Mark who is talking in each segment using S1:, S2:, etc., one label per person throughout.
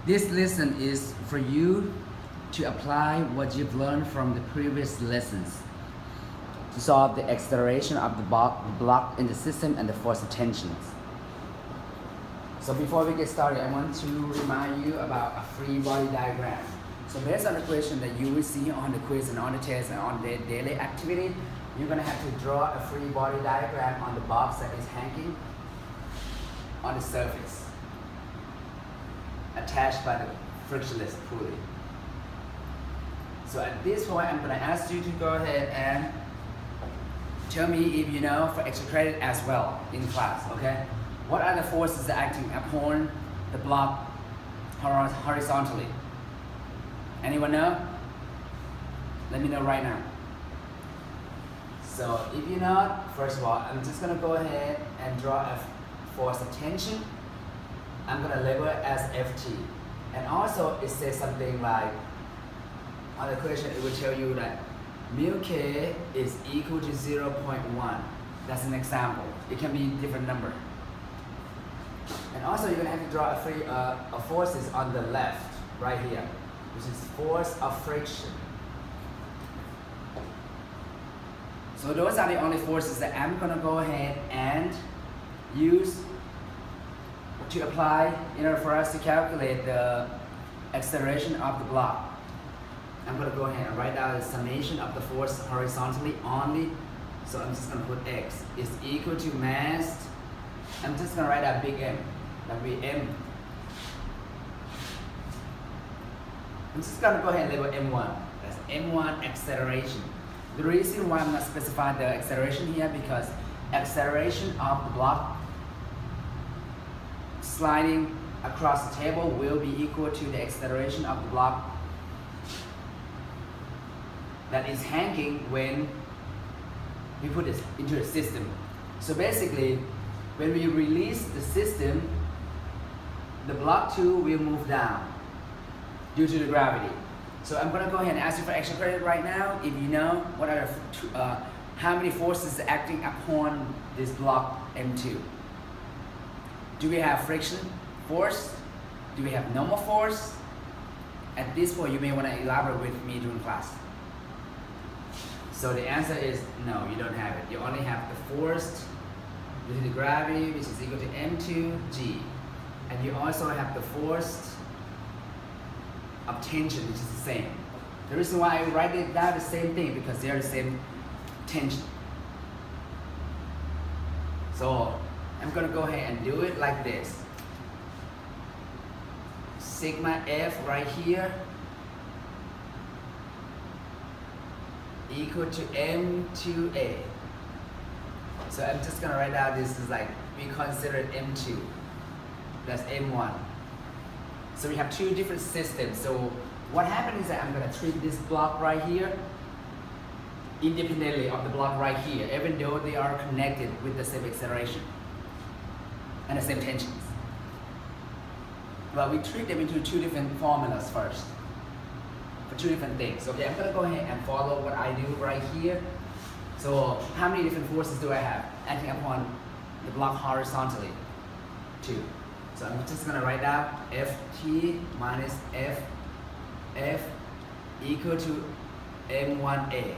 S1: This lesson is for you to apply what you've learned from the previous lessons to solve the acceleration of the block in the system and the force of tensions. So before we get started, I want to remind you about a free body diagram. So based on the question that you will see on the quiz and on the test and on the daily activity, you're going to have to draw a free body diagram on the box that is hanging on the surface, attached by the frictionless pulley. So at this point, I'm going to ask you to go ahead and tell me if you know for extra credit as well in class, okay? What are the forces acting upon the block horizontally? Anyone know? Let me know right now. So if you're not, first of all, I'm just going to go ahead and draw a force of tension. I'm going to label it as Ft. And also it says something like, on the question it will tell you that mu k is equal to 0.1. That's an example. It can be different number. And also you're going to have to draw a forces on the left, right here, which is force of friction. So those are the only forces that I'm going to go ahead and use to apply in order for us to calculate the acceleration of the block. I'm going to go ahead and write down the summation of the force horizontally only. So I'm just going to put x is equal to mass. I'm just going to write out big M. That will be M. I'm just going to go ahead and label M1. That's M1 acceleration. The reason why I'm not specifying the acceleration here because acceleration of the block sliding across the table will be equal to the acceleration of the block that is hanging when we put it into a system. So basically, when we release the system, the block 2 will move down due to the gravity. So I'm going to go ahead and ask you for extra credit right now. If you know what are how many forces are acting upon this block M2. Do we have friction force? Do we have normal force? At this point, you may want to elaborate with me during class. So the answer is no, you don't have it. You only have the force due to the gravity, which is equal to M2G. And you also have the force of tension, which is the same. The reason why I write it down the same thing because they are the same tension. So I'm going to go ahead and do it like this. Sigma F right here equal to M2A. So I'm just going to write down this is like we consider it M2. That's M1. So we have two different systems. So what happens is that I'm going to treat this block right here independently of the block right here, even though they are connected with the same acceleration and the same tensions. But we treat them into two different formulas first for two different things. Okay, I'm going to go ahead and follow what I do right here. So how many different forces do I have acting upon the block horizontally? 2. So I'm just going to write down Ft minus F equal to M1A.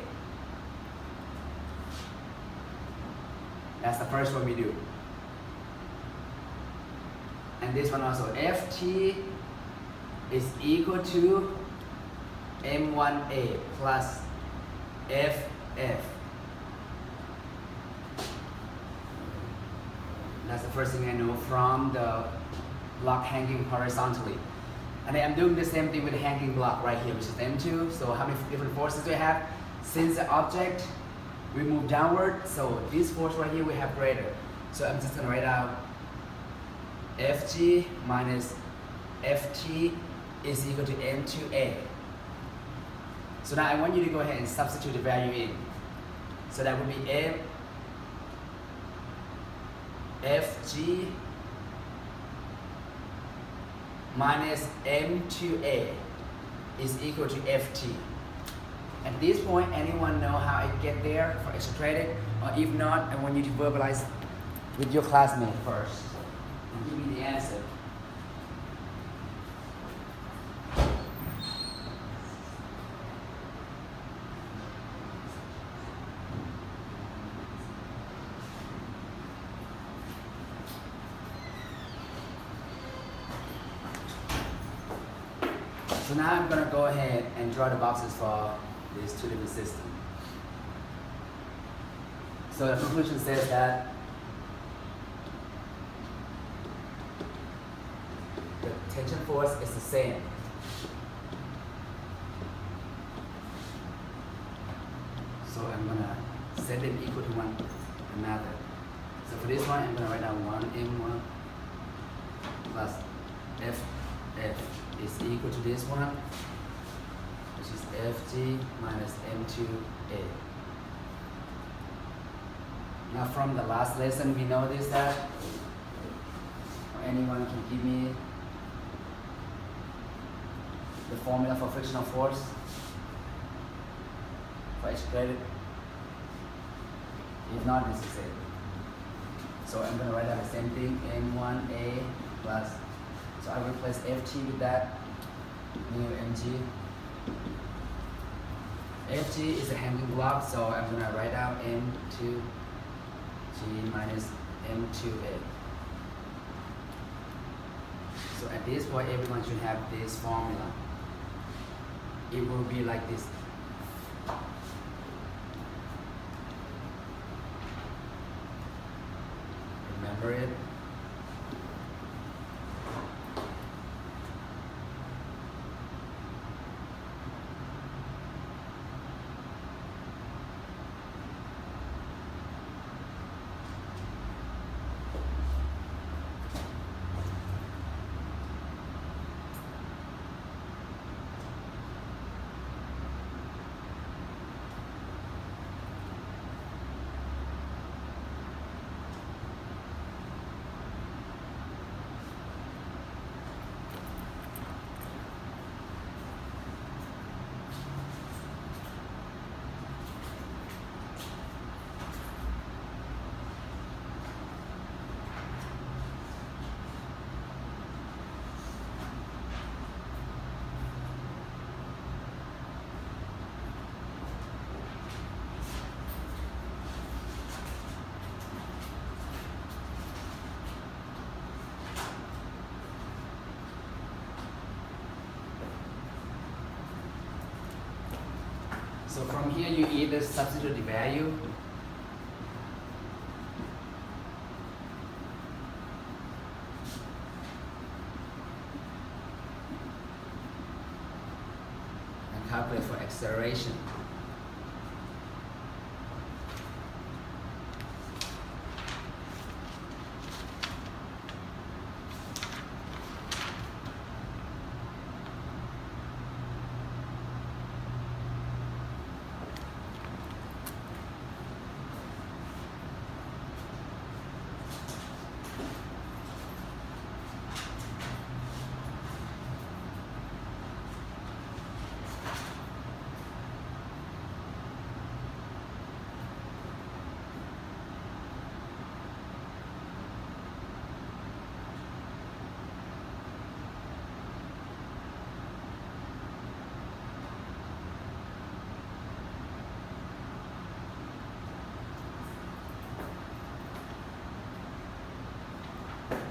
S1: That's the first one we do. And this one also, Ft is equal to M1A plus Ff. That's the first thing I know from the block hanging horizontally. And then I'm doing the same thing with the hanging block right here, which is M2. So how many different forces do I have? Since the object we move downward, so this force right here we have greater. So I'm just going to write out Fg minus Ft is equal to M2A. So now I want you to go ahead and substitute the value in. So that would be Fg minus M2A is equal to Ft. At this point, anyone know how I get there for extra credit? Or if not, I want you to verbalize with your classmate first and give me the answer. So now I'm gonna go ahead and draw the boxes for these two different systems. So the conclusion says that the tension force is the same. So I'm gonna set them equal to one another. So for this one, I'm gonna write down 1m1 plus F is equal to this one, which is Fg minus M2A. Now from the last lesson, we know this that, or anyone can give me the formula for frictional force for each credit. If not, this is it. So I'm going to write down the same thing, M1A plus, so I replace Ft with that, new Mg. Fg is a hanging block, so I'm going to write down M2G minus M2A. So at this point, everyone should have this formula. It will be like this. Remember it? So from here, you either substitute the value and calculate for acceleration.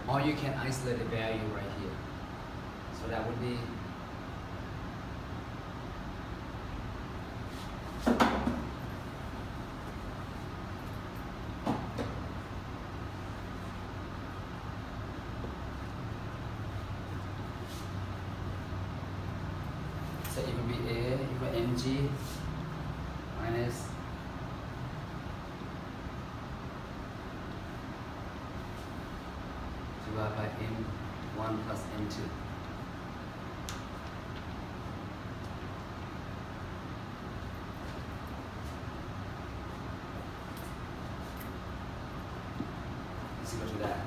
S1: Or you can isolate the value right here. So that would be so it would be A equal mg minus divided by m1 plus m2. Let's go to that.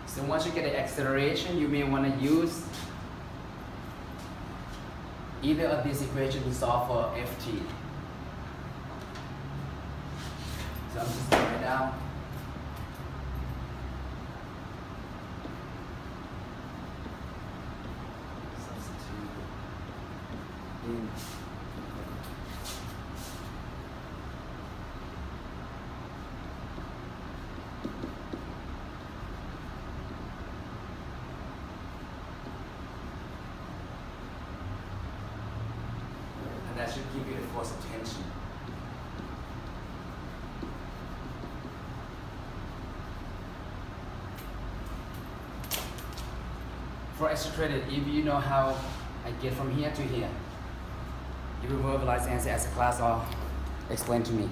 S1: So once you get the acceleration, you may want to use either of these equations to solve for Ft. So I'm just going to write down substitute that should give you the force of tension. For extra credit, if you know how I get from here to here, you will verbalize answer as a class or explain to me.